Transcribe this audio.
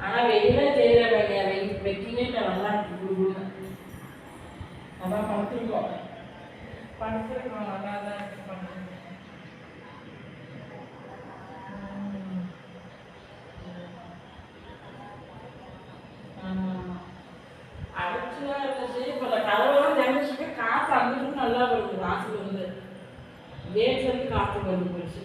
ஆனால் வெளியில செய்கிற வேலையை வெட்டிலே நல்லா கொடுக்கணும். அதான் படுத்துருக்கோம் நல்லா தான் இருக்கு பண்ணுறோம். அடைச்சுலாம் இருந்துச்சு. இப்போ அந்த கதவெல்லாம் திறந்துச்சுட்டு காற்று அங்கிட்டு நல்லா வருது. வாசல் வந்து கேட்லேருந்து காற்று வந்து போயிடுச்சு.